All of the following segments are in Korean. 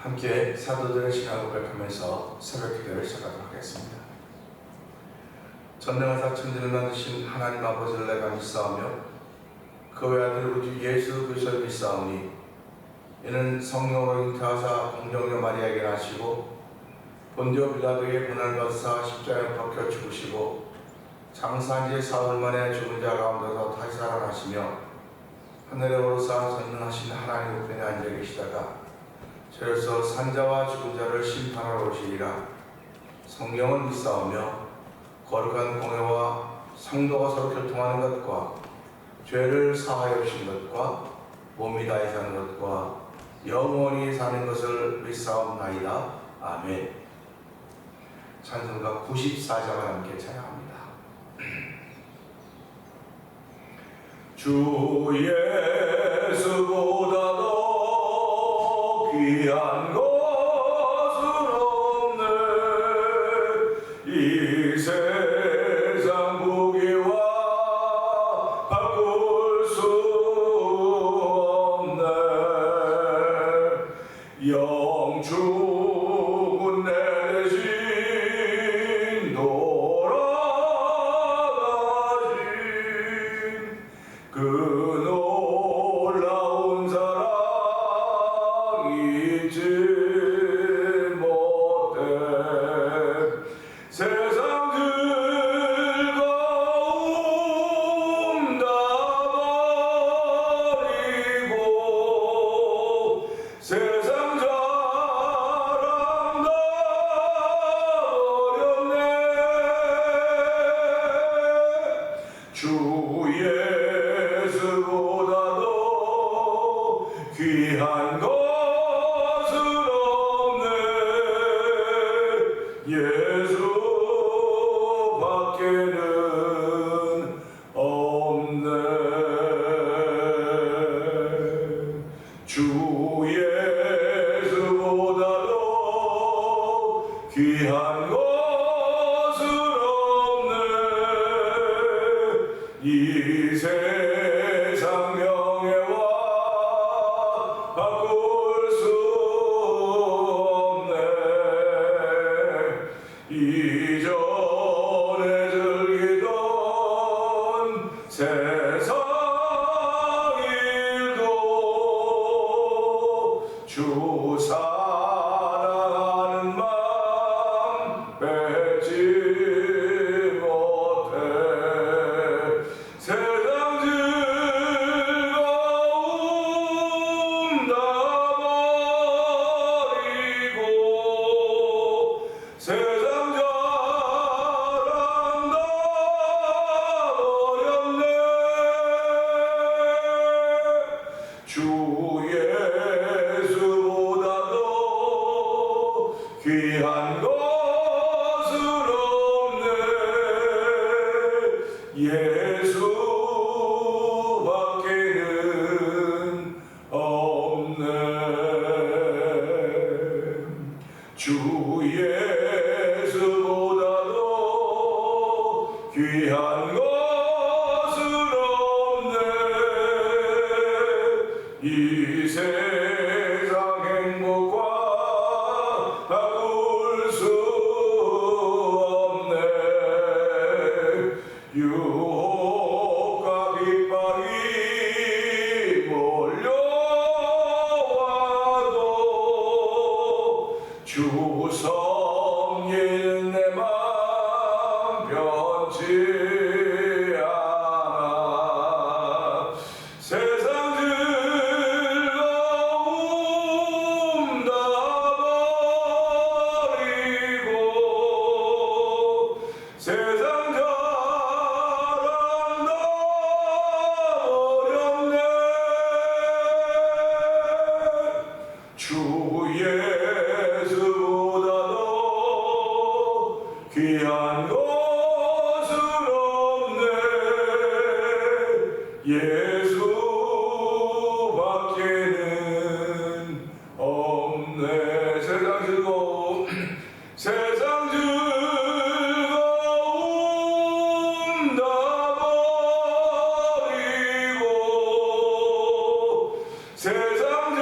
함께 사도들의 신앙을 고백하면서 새벽 기도를 시작하도록 하겠습니다. 전능하사 천지를 만드신 하나님 아버지를 내가 믿사오며 그 외아들 우리 예수 그리스도를 믿사오니 이는 성령으로 잉태하사 공정녀 마리아에게 나시고 본디오 빌라도에게 고난을 받으사 십자가에 박혀 죽으시고 장사한 지 사흘 만에 죽은 자 가운데서 다시 살아나시며 하늘에 오르사 전능하신 하나님 우편에 앉아 계시다가 저로서 산자와 죽은 자를 심판하러 오시리라. 성령은 믿사오며 거룩한 공회와 성도가 서로 교통하는 것과 죄를 사하여 주신 것과 몸이 다해 사는 것과 영원히 사는 것을 믿사옵나이다. 아멘. 찬송가 94장을 함께 찬양합니다. 주 예수보다도 귀한 것은 없네. 이 세상 보기와 바꿀 수 없네. 영축은 내 대신 돌아가신 그 놀라운 사랑 잊지 못해. 세상 즐거움 다 버리고 세상 자랑 다 버렸네. 주 예수보다도 귀한 것은 없네. 예수밖에는 없네. 주 예수보다도 귀한 것은 없네. 이 세상 명예와 바꿀 수 없네. 이전에 즐기던 세상 일도 주 사랑하는 마음 뺏지 못해. 세상 즐거움 다 버리고 세상 자랑 다 버렸네. 주 예수보다도 귀한 것은 없네. 예수밖에는 없네. 주 예수보다도 귀한 것은 없네. 이 세상 행복과 바꿀 수 없네. 유혹과 핍박이 몰려와도 주 섬기는 내 맘 변치 않아. 세상 즐거움 다 버리고 세상 자랑 다 버렸네. 주 예수보다도 귀한 것은 없네. 예수밖에는 없네. 세상 즐거움 세상 즐거움 다 버리고 세상 자랑 다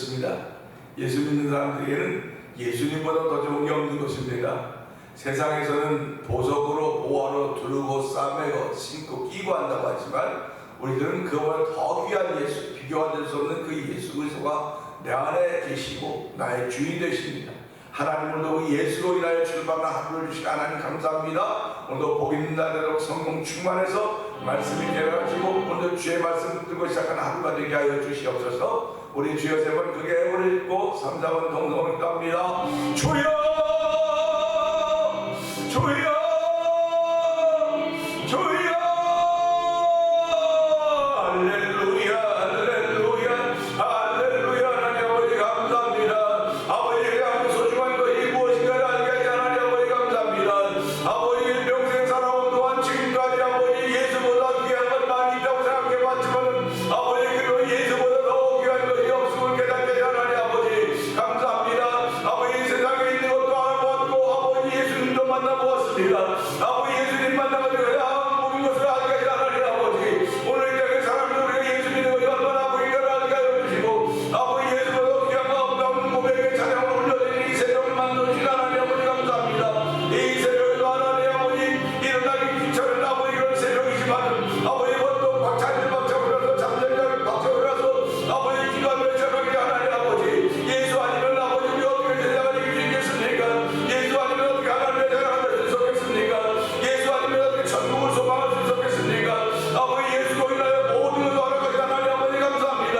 그렇습니다. 예수 믿는 사람들에게는 예수님보다 더 좋은 게 없는 것입니다. 세상에서는 보석으로 보화로 두르고 싸매고 신고 끼고 한다고 하지만 우리들은 그보다 더 귀한 예수, 비교가 될 수 없는 그 예수 그리스도가 내 안에 계시고 나의 주인 되십니다. 하나님 오늘도 예수로 인하여 출발한 하루를 주신 하나님 감사합니다. 오늘도 복 있는 날에도 성령 충만해서 말씀이 되어가지고 오늘도 주의 말씀 듣고 시작하는 하루가 되게 하여 주시옵소서. 우리 주여 세 번 크게 올리고 3, 4번 동성을 기도합니다. 주여 주여 주여 할렐루야 할렐루야 할렐루야. 하나님 아버지 감사합니다. 아버지에게 아무 소중한 것이 무엇인가를 알게 하신 하나님 아버지 감사합니다. 아버지 평생 살아온 동안 지금까지 아버지 예수보다 귀한 건 많이 있다고 생각해봤지만 아버지 그리고 예수보다 더 귀한 것이 없음을 깨닫게 하신 하나님 아버지 감사합니다. 아버지 세상에 있는 것도 알아보았고 아버지 예수님도 만나보았습니다. 아버지 예수님 만나가지고 모든 것을 알게 하신 하나님 아버지 오늘 이 땅의 사람들 우리가 예수 믿는 것이 얼마나 보이기를 알게 하여 주시고 아버지 예수보다 귀한 거 없다는 고백의 찬양을 올려드리는 이 새벽을 만들어주신 하나님 아버지 감사합니다. 이 새벽에도 하나님 아버지 일어나기 귀찮은 아버지 그런 새벽이지만 아버지 또 박차를 박차고라서 잠자리를 박차고라서 아버지 기도하며 시작하게 하나님 아버지 예수 아니면 아버지 우리 어떻게 세상을 이길 수 있겠습니까? 예수 아니면 어떻게 하나님의 나라가 될 수 있겠습니까? 예수 아니면 어떻게 천국을 소망할 수 있겠습니까? 아버지 예수로 인하여 모든 것을 허락하신 하나님 아버지 감사합니다.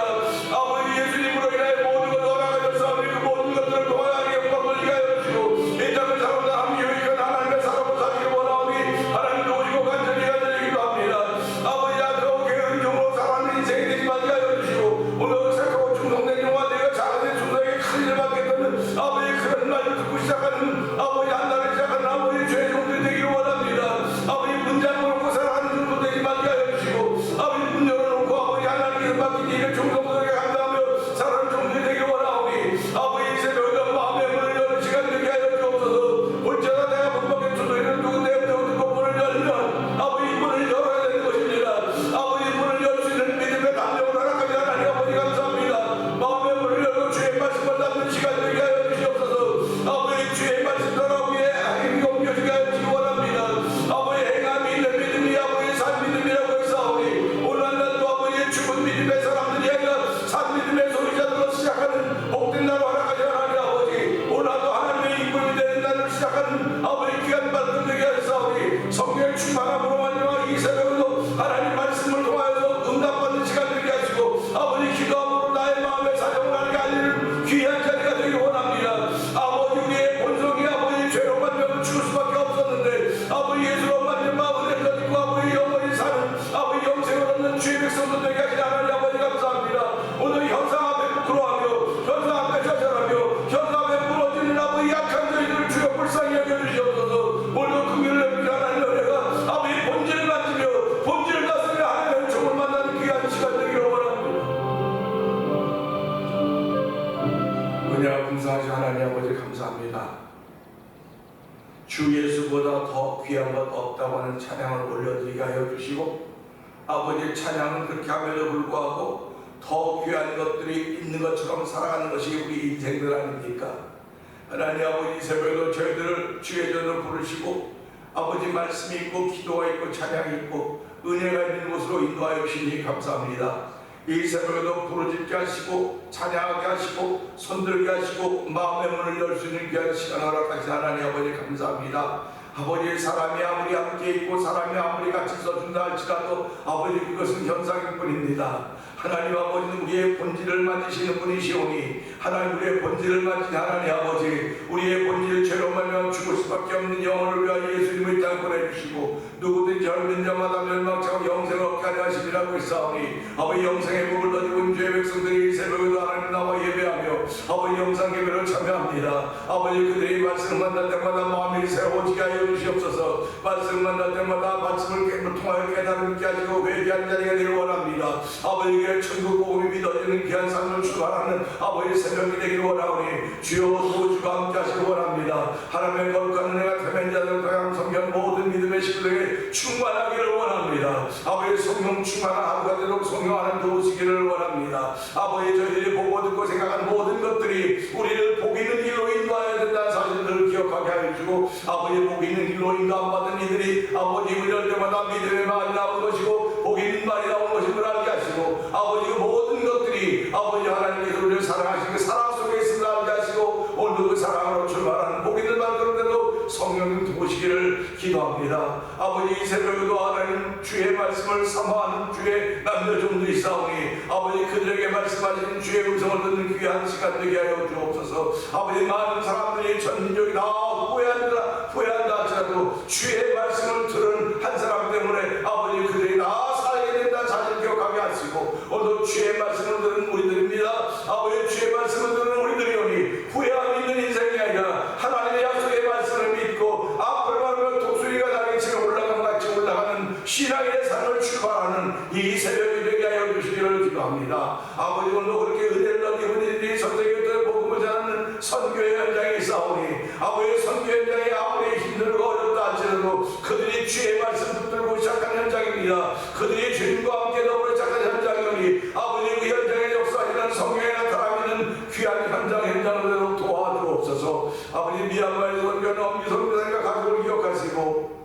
아버지 예수님으로 인하여 모든 것을 허락하셨사오니 그 모든 것들을 통하여 하나님의 영광을 돌리게 하여 주시고 이 땅을 살아오는 하나님 유익한 하나님의 사람을 사시기 원하오니 하나님도 오시고 간절히 간절히기도 합니다. 아버지 아까운 게으른 종으로 살아가는 인생이 되지 말게 하여 주시고 오늘 생각하고 충성된 영화 내가 작은 충성에게 큰 일을 받겠다는 아버지 그런 말을 듣고 시작하는 아버지 한 달을 시작하는 아버지 죄의 종들이 되기를 원합니다. 아버지 문 잠궈놓고 살아가는 종도 되지 말게 하여 주시고 아버지 문 열어놓고 아버지 하나님께서 맡긴 일을 충성스럽게 감당하며 살아가는 종들이 되기를 원하오니 아버지 이 새벽에 마음의 문을 여는 시간 되게 하여 주옵소서. 어쩌다 내가 문 밖에 두드리는 누군데 듣고 문을 열면 아버지 문을 열어야 되는 것입니다. 아버지 문을 열 수 있는 믿음의 담력을 허락하지 하나님 아버지 감사합니다. 마음의 문을 열고 주의 말씀을 담는 시간 되게 하여 주시옵소서. 아버지 주의 말씀 따라 위에 행위 옮겨지게 하여 주시기 원합니다. 아버지 행함이 있는 믿음이 아버지 산 믿음이라고 했사오니 오늘 한 날도 아버지의 죽은 믿음의 사람들이 아니라 산 믿음의 소리자들로 시작하는 복된 날을 허락하지 하나님 아버지 오늘도 하나님의 인품이 되는 날을 시작하는 아버지 귀한 말씀 되게 하였사오니 성령의 충만함으로 말미암아 이 새벽에도 하나님 말씀을 통하여서 응답받는 시간 되게 하시고 아버지 기도함으로 나의 마음의 사정을 하나님께 알리는 귀한 자리가 되기 원합니다. 아버지 우리의 본성이 아버지 죄로 말미암아 죽을 수밖에 없었는데 아버지 예수로 말미암아 은혜를 가지고 아버지 영원히 사는 아버지 영생을 얻는 주의 백성들 되게 하신 하나님 아버지 감사합니다. 오늘 현상 앞에 부끄러워하며 현상 앞에 좌절하며 현상 앞에 부러지는 아버지 약한 저희들을 주여 불쌍히 여겨주시옵소서. 오늘도 긍휼을 내리는 하나님 은혜가 아버지 본질을 만지며 본질을 다스리는 하나님의 종을 만나는 귀한 시간 되기를 원합니다. 은혜와 감사하신 하나님 아버지 감사합니다. 주 예수보다 더 귀한 것 없다고 하는 찬양을 올려드리게 하여 주시고 아버지의 찬양은 그렇게 함에도 불구하고 더 귀한 것들이 있는 것처럼 살아가는 것이 우리 인생들 아닙니까? 하나님 아버지 새벽에도 저희들을 주의 전으로 부르시고 아버지 말씀이 있고 기도가 있고 찬양이 있고 은혜가 있는 곳으로 인도하여 주시니 감사합니다. 이 새벽에도 부르짖게 하시고 찬양하게 하시고 손들게 하시고 마음의 문을 열 수 있는 귀한 시간 허락하신 하나님 아버지 감사합니다. 아버지 사람이 아무리 함께 있고 사람이 아무리 같이 서준다 할지라도 아버지 그것은 현상일 뿐입니다. 하나님 아버지는 우리의 본질을 만지시는 분이시오니 하나님 우리의 본질을 만지신 하나님 아버지 우리의 본질을 죄로 말미암아 죽을 수밖에 없는 영혼을 위하여 예수님을 땅 보내주시고 누구든지 얻는 자마다 멸망하고 영생을 얻게 하려 하시리라고 했사오니 아버지 영생의 복을 더디고 주의 백성들이 이 새벽에도 하나님 나와 예배하며 아버지 영상 예배를 참여합니다. 아버지 그들이 말씀을 만날 때마다 마음이 새로워지게 하여 주시옵소서. 말씀을 만날 때마다 말씀을 통하여 깨달음 있게 하시고 회개하는 자리가 되기를 원합니다. 아버지께 천국 복음이 믿어지는 귀한 삶을 추구하는 아버지 새벽이 되기를 원하오니 주여 도주가 함께 하시기 원합니다. 하나님의 거룩한 은혜가 태면 자들 고향 성경 모든 믿음의 식구들에게 충만하기를 원합니다. 아버지 성령 충만한 하루가 되도록 성령 하나님 도우시기를 원합니다. 아버지 저희들이 보고 듣고 생각하는 모든 주의 말씀을 사모하는 주의 남녀종들이 있사오니 아버지 그들에게 말씀하시는 주의 음성을 듣는 귀한 시간 되게 하여 주옵소서. 아버지 많은 사람들이 전민족이 다 후회한다 할지라도 주의 말씀을 들은 한 사람 때문에 아버지 그들이 다 살게 된다는 사실을 기억하게 하시고 오늘도 주의 말씀을 들은 우리들입니다. 아버지 주의 말씀을 들은 우리들이오니 후회함 있는 인생이 아니라 하나님의 약속의 말씀을 믿고 앞을 바라보며 독수리가 날개 치며 올라가는 같이 올라가는 신앙의 삶을 출발하는 이 새벽이 되게 하여 주시기를 기도합니다. 아버지 오늘도 그렇게 은혜를 얻은 우리들이 선생님들 복음을 전하는 선교의 현장에 있사오니 아버지 선교 현장에 아무리 힘들고 어렵다 할지라도 그들이 주의 말씀 붙들고 시작한 현장입니다. 그들이 주님과 함께 더불어 시작한 현장이오니 아버지 그 현장에 역사하시는 성령의 나타나는 귀한 현장으로 도와주옵소서. 아버지 미얀마에서 선교하는 엄기 선교사님과 가족을 기억하시고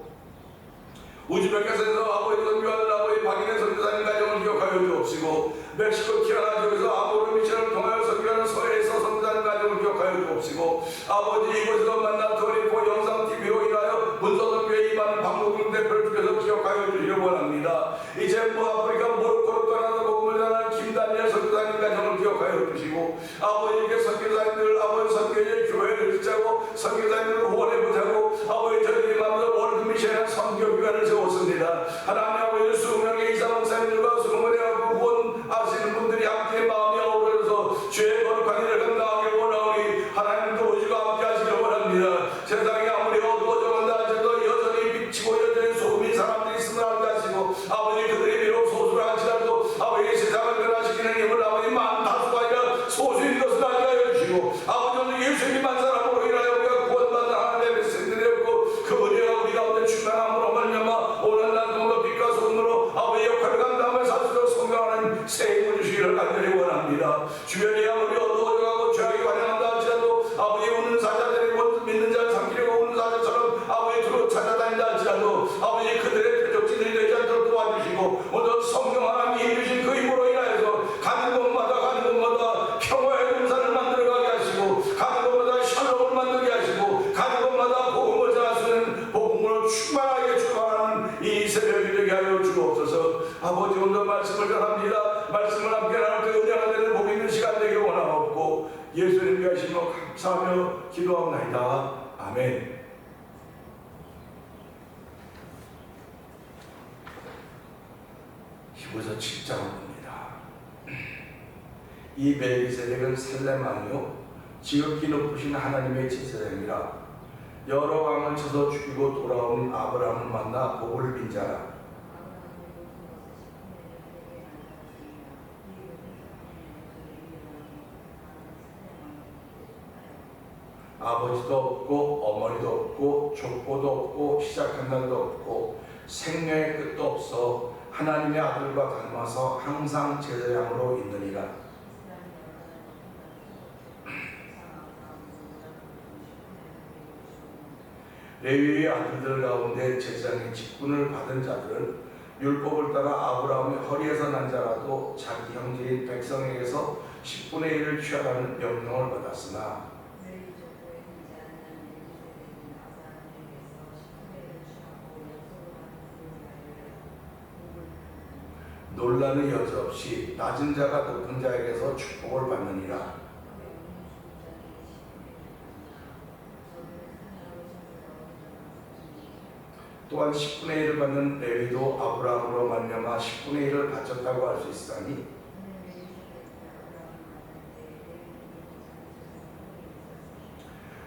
우즈베키스탄에서 아버지 선교하는 아버지 박인혜 선교사님 가정을 기억하여 주옵시고 멕시코 티라나 지역에서 아모르 미션을 통하여 선교하는 서해에서 선교사님 가정을 기억하여 주옵시고 아버지 이곳에서 만난 토리포 영상TV로 인하여 문서선교에 임하는 방법을 대표를 주셔서 기억하여 주시길 원합니다. 이제 아프리카 모로코로 떠나는 복음을 전하는 김다니엘 선교사님 가정을 기억하여 주시고 아버지께 선교사님들 아버지 선교의 교회를 짓자고 선교사님들을 후원해보자고 아버지 저희들이 만든 월드 미션의 선교기관을 세웠습니다. 하나님 아버지 수명의 이사 목사님들과 수명의 후원하시는 분들이 함께 마음이 어우러져서 주의 거룩한 일을 감당하기 원하오니 하나님도 우주가 함께 하시길 원합니다. 세상이 아무리 어두워져간다 할지라도 여전히 비치고 여전히 소금인 사람들이 있음을 알게 하시고 아버지 그들이 비록 소수라 할지라도 아버지 세상을 변화시키는 힘을 아버지 많은 다수가 아니라 소수인 것을 알게 하여 주시고 아버지 오늘 예수님만 사람으로 인하여 우리가 구원받는 하나님의 백성들이 되었고 그 은혜가 우리 가운데 충만함으로 말미암아 오늘 날 동로 빛과 소금으로 아버지 역할을 감당하며 사수로 성경하는 새 힘을 주시기를 간절히 원합니다. 주변이 아무리 어두워져가고 죄악이 환영한다 할지라도 아버지 우는 사자들이 믿는 자를 삼키려고 우는 사자처럼 아버지 두루 찾아다닌다 할지라도 아버지 그들의 표적지들이 되지 않도록 도와주시고 오늘 성령 하나님이 힘주신 그 힘으로 인하여서 가는 곳마다 평화의 공산을 만들어가게 하시고 가는 곳마다 샬롬을 만들게 하시고 가는 곳마다 복음을 전할 수 있는 복음으로 충만하게 출발하는 이 새벽이 되게 하여 주옵소서. 아버지 오늘 말씀을 전합니다. 말씀을 함께 나눌 때 은혜가 되는 복 있는 시간 되길 원하옵고 예수님께 하시며 감사하며 기도합나이다. 아멘. 히브리서 7장을 봅니다. 이 멜기세덱은 살렘 왕이요 지극히 높으신 하나님의 제사장이라. 여러 왕을 쳐서 죽이고 돌아온 아브라함을 만나 복을 빈 자라. 아버지도 없고 어머니도 없고 족보도 없고 시작한 날도 없고 생명의 끝도 없어 하나님의 아들과 닮아서 항상 제사장으로 있느니라. 레위의 아들들 가운데 제사장의 직분을 받은 자들은 율법을 따라 아브라함의 허리에서 난 자라도 자기 형제인 백성에게서 10분의 1을 취하라는 명령을 받았으나 논란의 여지없이 낮은 자가 높은 자에게서 축복을 받느니라. 또한 10분의 1을 받는 레위도 아브라함으로 말미암아 10분의 1을 바쳤다고 할 수 있으니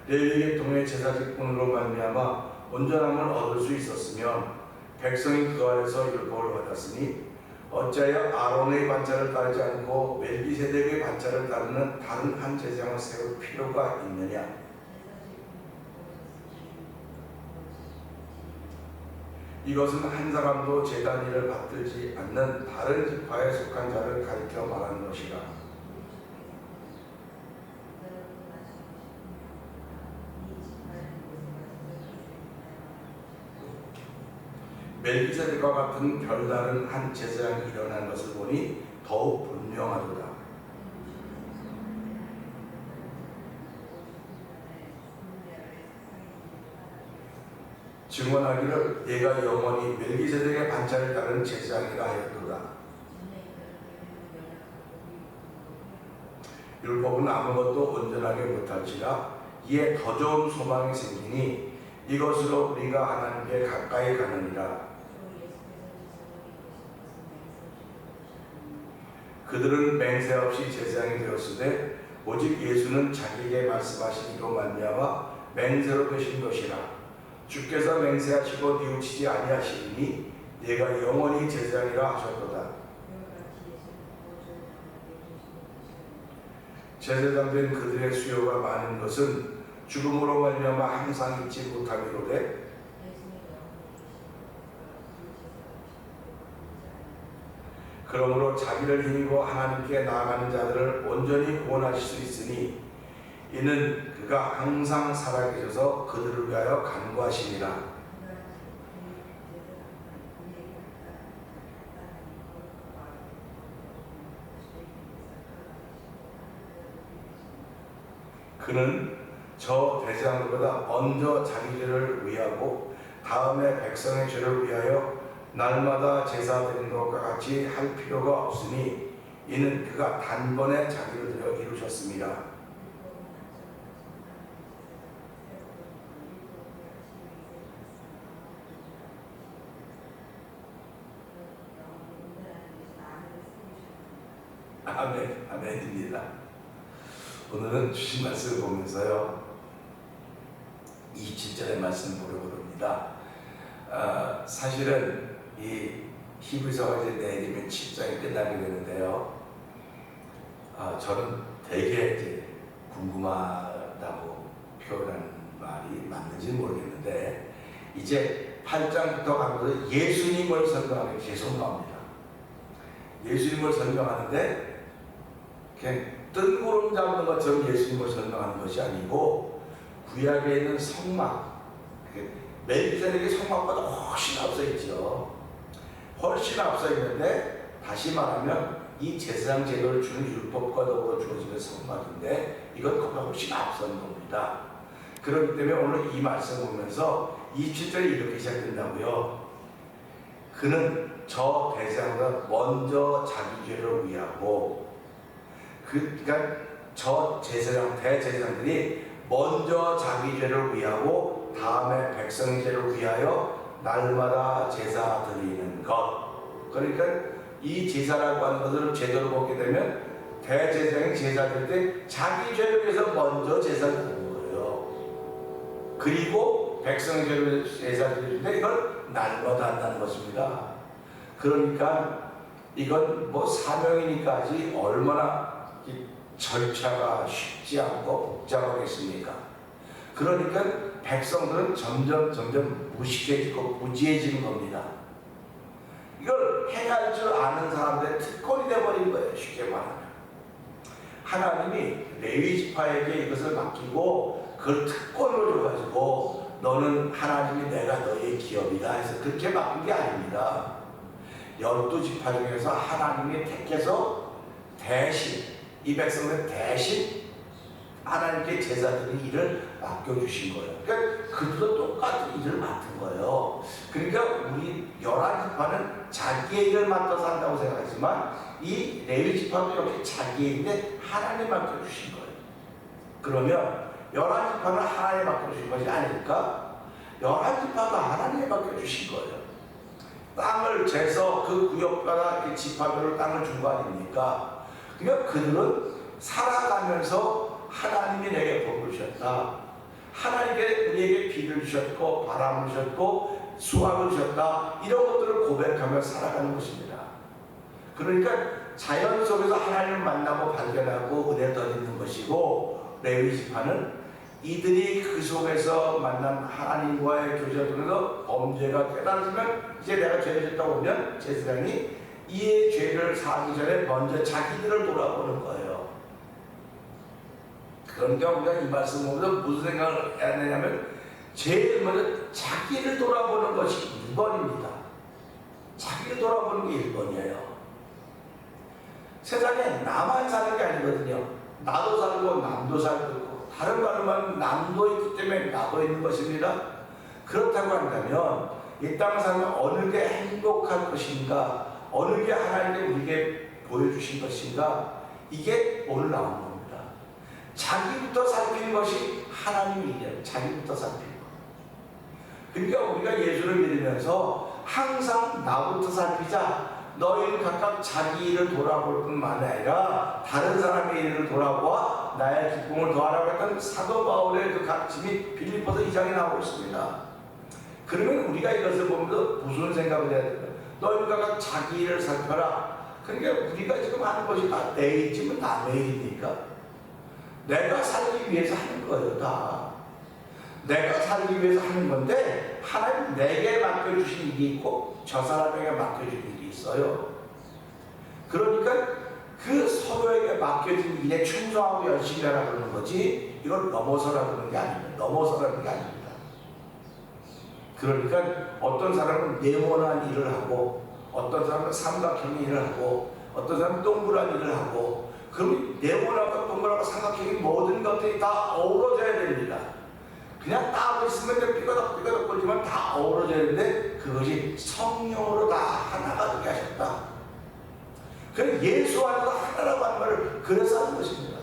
레위 계통의 제사 직분으로 말미암아 온전함을 얻을 수 있었으면 백성이 그 아래서 율법을 받았으니 어찌하여 아론의 반차를 따르지 않고 멜기세덱의 반차를 따르는 다른 한 제사장을 세울 필요가 있느냐? 이것은 한 사람도 제단 일을 받들지 않는 다른 지파에 속한 자를 가리켜 말하는 것이라. 멜기세덱과 같은 별다른 한 제사장이 일어난 것을 보니 더욱 분명하도다. 증언하기를 내가 영원히 멜기세덱의 반차를 따르는 제사장이라 하였도다. 율법은 아무것도 온전하게 못할지라 이에 더 좋은 소망이 생기니 이것으로 우리가 하나님께 가까이 가느니라. 그들은 맹세 없이 제사장이 되었으되 오직 예수는 자기에게 말씀하신 이로 말미암아 맹세로 되신 것이라. 주께서 맹세하시고 뉘우치지 아니하시리니 내가 영원히 제사장이라 하셨도다. 제사장된 그들의 수요가 많은 것은 죽음으로 말미암아 항상 잊지 못하기로되 그러므로 자기를 힘입어 하나님께 나아가는 자들을 온전히 구원하실 수 있으니 이는 그가 항상 살아계셔서 그들을 위하여 간구하시니라. 그는 저 대장들보다 먼저 자기 죄를 위하고 다음에 백성의 죄를 위하여 날마다 제사 드리는 것과 같이 할 필요가 없으니 이는 그가 단번에 자기를 들여 이루셨습니다. 아멘, 아멘입니다. 오늘은 주신 말씀을 보면서요 27절의 말씀을 보려고 합니다. 사실은 이 히브리서가 이제 내일이면 7장이 끝나게 되는데요. 저는 되게 이제 궁금하다고 표현하는 말이 맞는지는 모르겠는데 이제 8장부터 가면서 예수님을 설명하는 게 계속 나옵니다. 예수님을 설명하는데 그냥 뜬구름 잡는 것처럼 예수님을 설명하는 것이 아니고 구약에 있는 성막, 멜기세덱의 성막보다 훨씬 앞서 있죠. 훨씬 앞서 있는데 다시 말하면 이 제사장 제도를 주는 율법과 더불어 주어지는 성막인데 이건 그보다 훨씬 앞선 겁니다. 그렇기 때문에 오늘 이 말씀 보면서 27절에 이렇게 시작된다고요. 그는 저 대제사장보다 먼저 자기 죄를 위하고 그러니까 저 제사장 대제사장들이 먼저 자기 죄를 위하고 다음에 백성의 죄를 위하여 날마다 제사 드리는 것. 그러니까 이 제사라고 하는 것을 제대로 보게 되면 대제사장이 제사 드릴 때 자기 죄를 위해서 먼저 제사 드리는 거예요. 그리고 백성의 죄를 위해서 제사 드릴 때 이걸 날마다 한다는 것입니다. 그러니까 이건 뭐 사명이니까 아직 얼마나 절차가 쉽지 않고 복잡하겠습니까? 그러니까 백성들은 점점 무식해지고 무지해지는 겁니다. 이걸 해야 할 줄 아는 사람들의 특권이 되어버린 거예요. 쉽게 말하면 하나님이 레위 지파에게 이것을 맡기고 그걸 특권으로 줘가지고 너는 하나님이 내가 너의 기업이다 해서 그렇게 맡긴 게 아닙니다. 12지파 중에서 하나님이 택해서 대신 이 백성들 대신 하나님께 제사드리는 일을 맡겨주신 거예요. 그러니까 그들도 똑같은 일을 맡은 거예요. 그러니까 우리 11지파는 자기의 일을 맡아서 한다고 생각하지만 이 레위지파도 이렇게 자기의 일인데 하나님 맡겨주신 거예요. 그러면 11지파는 하나님 맡겨주신 것이 아닐까? 11지파도 하나님이 맡겨주신 거예요. 땅을 재서 그 구역마다 지파별로 땅을 준 거 아닙니까? 그러니까 그들은 살아가면서 하나님이 내게 복을 주셨다. 하나님께 우리에게 비를 주셨고 바람을 주셨고 수확을 주셨다. 이런 것들을 고백하며 살아가는 것입니다. 그러니까 자연 속에서 하나님을 만나고 발견하고 은혜를 덧입는 것이고 레위지파는 이들이 그 속에서 만난 하나님과의 교제를 통해서 범죄가 깨달아지면 이제 내가 죄를 졌다고 보면 제사장이 이의 죄를 사하기 전에 먼저 자기들을 돌아보는 거예요. 그러니까 우리가 이 말씀 보면서 무슨 생각을 해야 되냐면 제일 먼저 자기를 돌아보는 것이 1번입니다. 자기를 돌아보는 게 1번이에요. 세상에 나만 사는 게 아니거든요. 나도 살고 남도 살고 있고 다른 말로만 남도 있기 때문에 나도 있는 것입니다. 그렇다고 한다면 이 땅 사는 어느 게 행복할 것인가, 어느 게 하나님께 우리에게 보여주신 것인가, 이게 오늘 나온 겁니다. 자기부터 살피는 것이 하나님의 일이에요. 자기부터 살피는 것. 그러니까 우리가 예수를 믿으면서 항상 나부터 살피자. 너희는 각각 자기 일을 돌아볼 뿐만 아니라 다른 사람의 일을 돌아보아 나의 기쁨을 더하라고 했던 사도 바울의 그 가르침이 빌립보서 2장에 나오고 있습니다. 그러면 우리가 이것을 보면서 무슨 생각을 해야 될까요? 너희는 각각 자기 일을 살펴라. 그러니까 우리가 지금 하는 것이 다 내 일이면 남의 일입니까? 내가 살기 위해서 하는 거예요, 다. 내가 살기 위해서 하는 건데 하나님 내게 맡겨주신 일이 있고 저 사람에게 맡겨주신 일이 있어요. 그러니까 그 서로에게 맡겨진 일에 충성하고 열심히 하라 그러는 거지, 이걸 넘어서라 그러는 게 아닙니다. 넘어서라는 게 아닙니다. 그러니까 어떤 사람은 네모난 일을 하고, 어떤 사람은 삼각형 일을 하고, 어떤 사람은 동그란 일을 하고, 그럼 네모나고 동그랗고 삼각형인 모든 것들이 다 어우러져야 됩니다. 그냥 따로 있으면 삐거덕 거리지만 다 어우러져야 되는데 그것이 성령으로 다 하나가 되게 하셨다. 그래서 예수 안에서 하나라고 하는 말을 그래서 하는 것입니다.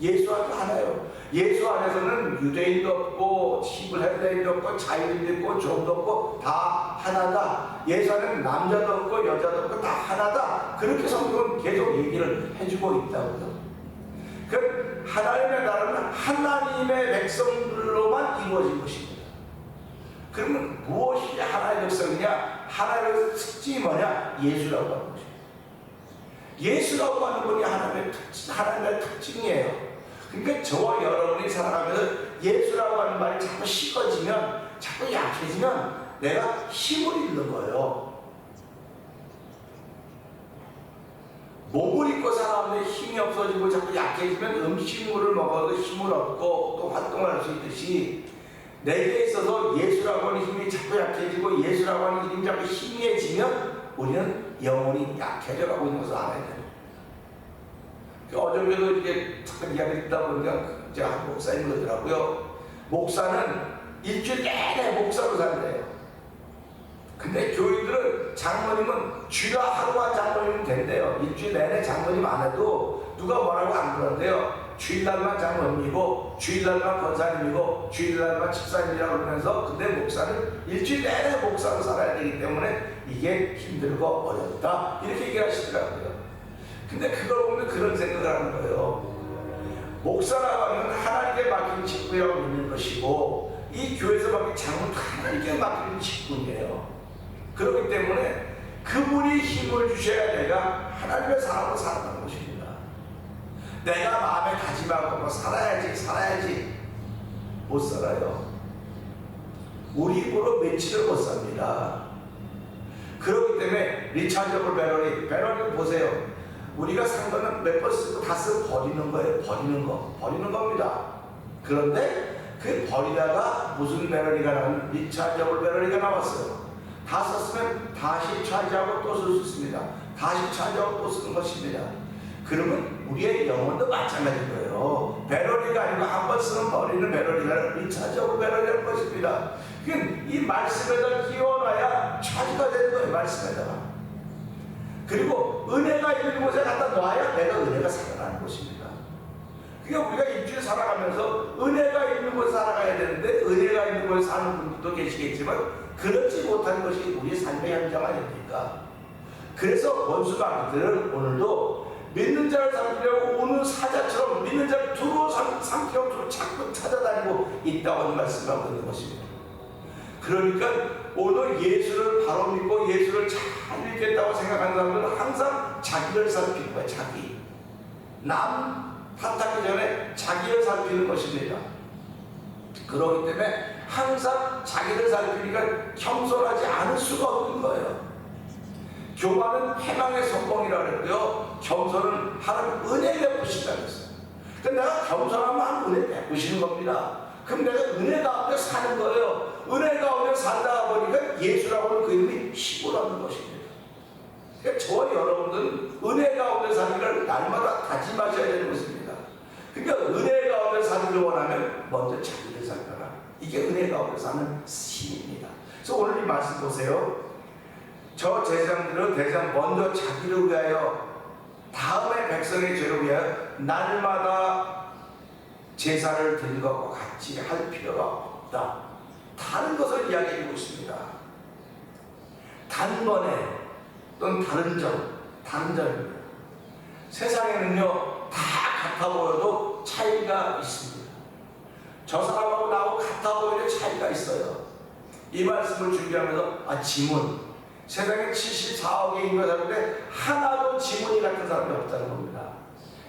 예수 안에서 하나예요. 예수 안에서는 유대인도 없고 히브리인도 없고 자유인도 없고 종도 없고 다 하나다. 예수 안에는 남자도 없고 여자도 없고 다 하나다. 그렇게 성경은 계속 얘기를 해주고 있다고요. 그 하나님의 나라는 하나님의 백성들로만 이루어진 것입니다. 그러면 무엇이 하나님의 백성이냐? 하나님의 특징이 뭐냐? 예수라고 하는 것입니다. 예수라고 하는 분이 하나님의 특징이에요. 그러니까 저와 여러분이 살아가면서 예수라고 하는 말이 자꾸 식어지면, 자꾸 약해지면 내가 힘을 잃는 거예요. 몸을 입고 살아오는데 힘이 없어지고 자꾸 약해지면 음식물을 먹어도 힘을 얻고 또 활동할 수 있듯이, 내게 있어서 예수라고 하는 힘이 자꾸 약해지고 예수라고 하는 힘이 자꾸 희미해지면 우리는 영혼이 약해져 가고 있는 것을 알아야 됩니다. 어저께도 이렇게 잠깐 이야기를 듣다 보니까 제가 한 목사님 그러더라고요. 목사는 일주일 내내 목사로 산대요. 근데 교인들은, 장로님은 주일날 하루만 장로님은 된대요. 일주일 내내 장로님 안 해도 누가 뭐라고 안 그러는데요. 주일날만 장로님이고 주일날만 권사님이고 주일날만 집사님이라고 그러면서, 근데 목사는 일주일 내내 목사로 살아야 되기 때문에 이게 힘들고 어렵다, 이렇게 얘기하시더라고요. 근데 그걸 보면 그런 생각을 하는 거예요. 목사라고 하면 하나님께 맡긴 직분이라고 믿는 것이고, 이 교회에서 맡긴 장로는 하나님께 맡긴 직분이에요. 그렇기 때문에 그분이 힘을 주셔야 내가 하나님의 사람으로 살아가는 것입니다. 내가 마음에 다짐하고 뭐 살아야지 못 살아요. 우리 힘으로 며칠을 못 삽니다. 그렇기 때문에 리차저블 배럴을 보세요. 우리가 산 거는 몇 번 쓰고 다 쓰고 버리는 거예요. 버리는 겁니다. 그런데 그 버리다가 무슨 배럴이가 나오면 리차저블 배럴이가 나왔어요. 다 썼으면 다시 차지하고 또 쓸 수 있습니다. 다시 차지하고 또 쓰는 것입니다. 그러면 우리의 영혼도 마찬가지인 거예요. 배럴이가 아니고 한 번 쓰면 버리는 배럴이가 아니라 리차저블 배럴이라는 것입니다. 그러니까 이 말씀에다 끼워놔야 차지가 되는 거예요. 말씀에다가. 그리고 은혜가 있는 곳에 갖다 놔야 내가 은혜가 살아나는 것입니다. 그러니까 우리가 일주일 살아가면서 은혜가 있는 곳에 살아가야 되는데, 은혜가 있는 곳에 사는 분들도 계시겠지만 그렇지 못한 것이 우리 삶의 현장 아닙니까? 그래서 원수마귀들은 오늘도 믿는 자를 삼키려고 오는 사자처럼 믿는 자를 두루 삼키려고 자꾸 찾아다니고 있다고 하는 말씀을 하고 있는 것입니다. 그러니까 오늘 예수를 바로 믿고 예수를 잘 믿겠다고 생각하는 사람들은 항상 자기를 살피는 거예요. 자기. 남 탓하기 전에 자기를 살피는 것입니다. 그렇기 때문에 항상 자기를 살피니까 겸손하지 않을 수가 없는 거예요. 교만은 패망의 성공이라고 그랬고요. 겸손은 하나님 은혜 베푸신다고 했어요. 그러니까 내가 겸손하면 은혜 베푸시는 겁니다. 그럼 내가 은혜 가운데 사는 거예요. 은혜 가운데 살다 보니까 예수라고 하는 그 이름이 힘을 얻는 것입니다. 그러니까 저와 여러분들은 은혜 가운데 사기를 날마다 다짐하셔야 되는 것입니다. 그러니까 은혜 가운데 살기를 원하면 먼저 자기를 살펴라. 이게 은혜 가운데서 하는 힘입니다. 그래서 오늘 이 말씀 보세요. 저 제사장들은 대장 먼저 자기를 위하여 다음에 백성의 죄를 위하여 날마다 제사를 드리는 것과 같이 할 필요가 없다. 다른 것을 이야기하고 있습니다. 단번에 또는 다른 점입니다. 세상에는요 다 같아 보여도 차이가 있습니다. 저 사람하고 나하고 같아 보여도 차이가 있어요. 이 말씀을 준비하면서 지문, 세상에 74억의 인구가 사는데 하나도 지문이 같은 사람이 없다는 겁니다.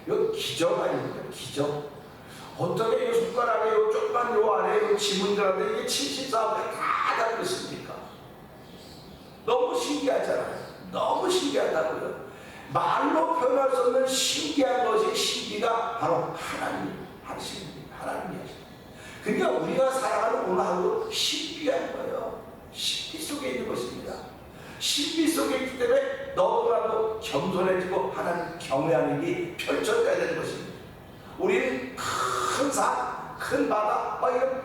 이거 기적 아닙니까? 기적. 어떻게 이 손가락에 요 조그만 요 안에 요 지문들한테 이게 74억이 다 달려 있습니까? 너무 신기하잖아요. 너무 신기하다고요. 말로 표현할 수 없는 신기한 것이 신기가 바로 하나님 하십니다. 하나님이 하십니다. 그러니까 우리가 살아가는 오늘 하루 신비한 거예요. 신비 속에 있는 것입니다. 신비 속에 있기 때문에 너무나도 겸손해지고 하나님 경외하는 일이 펼쳐져야 되는 것입니다. 우리는 큰 산, 큰 바다, 이런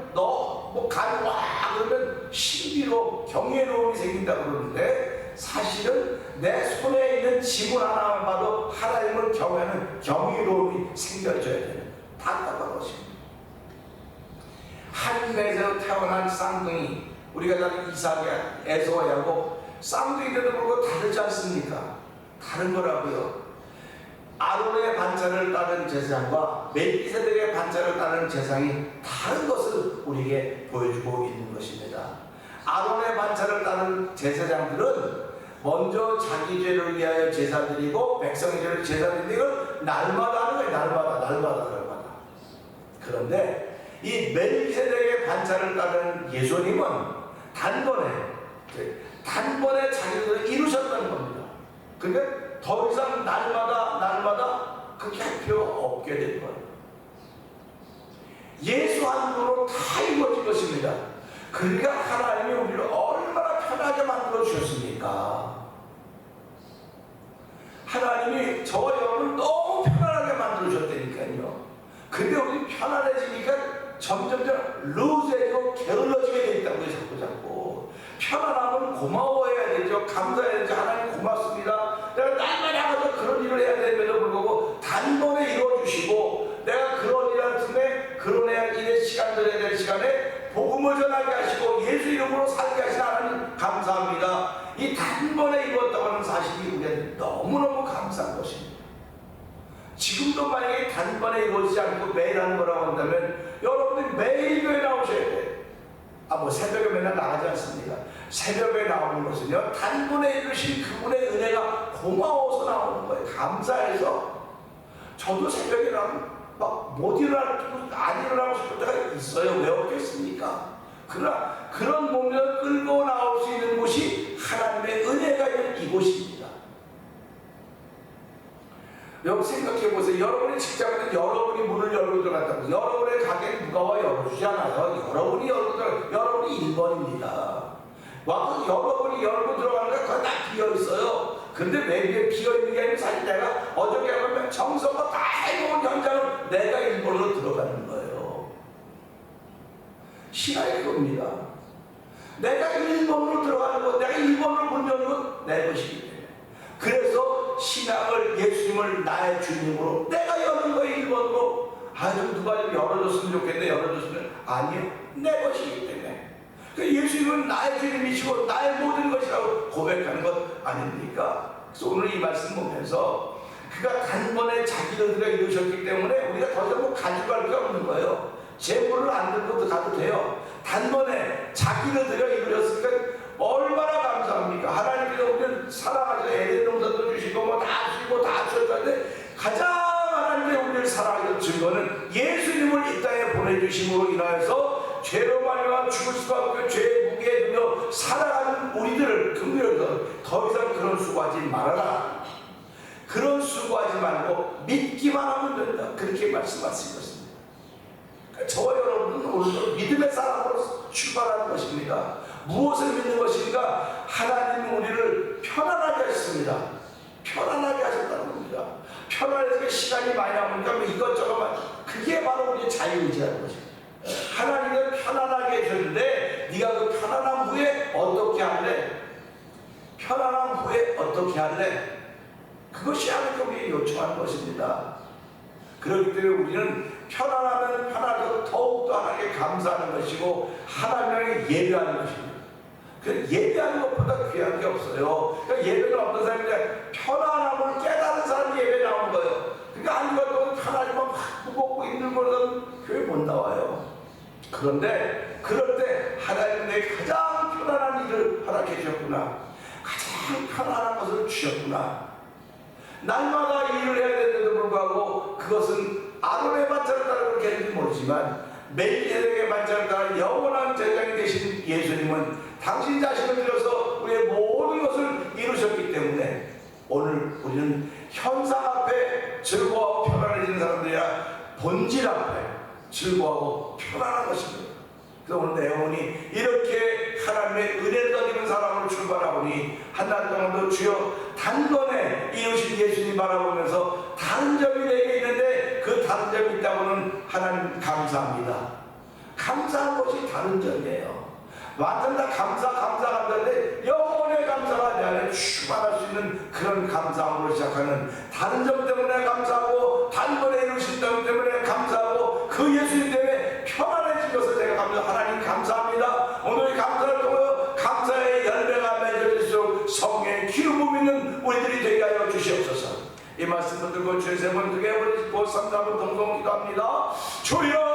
가면 와 그러면 신비로 경외로움이 생긴다고 그러는데 사실은 내 손에 있는 지문 하나만 봐도 하나님을 경외하는 경외로움이 생겨져야 되는 답답한 것입니다. 하늘에서 태어난 쌍둥이, 우리가 잘 이삭이 에서야고 쌍둥이들도 그렇고 다르지 않습니까? 다른 거라고요. 아론의 반차를 따른 제사장과 멜기세덱의 반차를 따른 제사장이 다른 것을 우리에게 보여주고 있는 것입니다. 아론의 반차를 따른 제사장들은 먼저 자기 죄를 위하여 제사 드리고 백성의 죄를 제사 드리는 걸 날마다 하는 거예요. 날마다. 그런데 이 멜기세덱의 반차를 따른 예수님은 단번에 자기들을 이루셨다는 겁니다. 그러니까 더 이상 날마다 그렇게 할 필요 없게 된 거예요. 예수 한 분으로 다 이루어진 것입니다. 그러니까 하나님이 우리를 얼마나 편하게 만들어 주셨습니까? 하나님이 저와 여러분을 너무 편안하게 만들어 주셨다니까요. 근데 우리 편안해지니까 점점 루즈해지고 게을러지게 돼 있다고요. 자꾸 편안하면 고마워해야 되죠. 감사해야 되죠. 하나님 고맙습니다. 내가 날마다 가서 그런 일을 해야 됨에도 불구하고 단번에 이루어주시고 내가 그런 일 할 틈에 그런 일의 시간들에 대한 시간에 복음을 전하게 하시고 예수 이름으로 살게 하신 하나님 감사합니다. 이 단번에 이루었다고 하는 사실이 우리한테 너무너무 감사한 것입니다. 지금도 만약에 단번에 이루어지지 않고 매일 하는 거라고 한다면 여러분들이 매일 교회 나오셔야 돼요. 새벽에 맨날 나가지 않습니까? 새벽에 나오는 것은요, 단번에 이루신 그분의 은혜가 고마워서 나오는 거예요. 감사해서. 저도 새벽에 나오면 못 일어나고 안 일어나고 싶을 때가 있어요. 왜 없겠습니까? 그러나 그런 몸을 끌고 나올 수 있는 곳이 하나님의 은혜가 있는 이곳입니다. 여러분 생각해 보세요. 여러분의 직장에는 여러분이 문을 열고 들어갔다고. 여러분의 가게는 누가 와 열어주지 않아요. 여러분이 열고 들어가. 여러분이 1번입니다. 와서 여러분이 열고 들어가는 게 거의 다 비어 있어요. 근데 왜 비어 있는 게 아니라 사실 내가 어저께 하면 정성과 다 해놓은 현장을 내가 1번으로 들어가는 거예요. 신앙이 그겁니다. 내가 1번으로 들어가는 거, 내가 1번으로 문 여는 건 내 것이기 때문에. 그래서 신앙을 예수님을 나의 주님으로 내가 여는 거예요. 1번으로. 좀 누가 좀 열어줬으면 좋겠네. 열어줬으면 아니요. 내 것이기 때문에. 예수님은 나의 주님이시고 나의 모든 것이라고 고백하는 것 아닙니까? 그래서 오늘 이 말씀 보면서 그가 단번에 자기를 들여 이루셨기 때문에 우리가 더 이상 가져갈 게 없는 거예요. 재물을 안 들고 가도 돼요. 단번에 자기를 들여 이루셨으니까 얼마나 감사합니까? 하나님께서 우리를 사랑하셔서 에덴 동산도 주시고 다 주시고 다 주셨는데 가장 하나님께 우리를 사랑하는 증거는 예수님을 이 땅에 보내주심으로 인하여서 죄로 말미암아 죽을 수밖에 죄의 무게에 들려 살아가는 우리들을 긍휼해서 더 이상 그런 수고하지 말아라. 그런 수고하지 말고 믿기만 하면 된다. 그렇게 말씀하신 것입니다. 저와 여러분은 오늘도 믿음의 사람으로 출발하는 것입니다. 무엇을 믿는 것인가? 하나님이 우리를 편안하게 하셨습니다. 편안하게 하셨다는 겁니다. 편안해서 시간이 많이 남으니까 이것저것 그게 바로 우리의 자유의지라는 것입니다. 하나님은 편안하게 어떻게 할래? 그것이 하나님께 우리에게 요청하는 것입니다. 그렇기 때문에 우리는 편안하면 편하고 더욱더 하나님께 감사하는 것이고 하나님께 예배하는 것입니다. 예배하는 것보다 귀한 게 없어요. 그러니까 예배는 어떤 사람인데 편안함을 깨달은 사람이 예배 나오는 거예요. 그러니까 아니면 편하지만 무겁고 힘든 거는 교회 못 나와요. 그런데 그럴 때 하나님 내 가장 편안한 일을 허락해 주셨구나. 가장 편안한 것을 주셨구나. 날마다 일을 해야 되는데도 불구하고 그것은 아론의 반차를 따라 그렇게 했는지 모르지만 멜기세덱의 반차를 따라 영원한 제장이 되신 예수님은 당신 자신을 들여서 우리의 모든 것을 이루셨기 때문에 오늘 우리는 현상 앞에 즐거워하고 편안해지는 사람들이라 본질 앞에 즐거워하고 편안한 것입니다. 그래서 오늘 내 영혼이 이렇게 하나님의 은혜를 더디는 사람으로 출발하오니 한 달 동안도 주여 단번에 이루신 예수님 바라보면서 다른 점이 내게 있는데 그 다른 점이 있다고는 하나님 감사합니다. 감사한 것이 다른 점이에요. 완전 다 감사인데 영혼의 감사가 내 안에 충만할 수 있는 그런 감사함으로 시작하는 다른 점 때문에 감사하고 단번에 이루신 점 때문에 감사하고 그 예수님 때문에 편안해진 것을 제가 감사합니다. 하나님 감사합니다. 오늘 이 감사를 통해 감사의 열매가 맺어질수록 성령의 기름 있는 우리들이 되게 하여 주시옵소서. 이 말씀을 듣고 주의 세 번 크게 부르시고 3, 4분 동동 기도합니다. 주여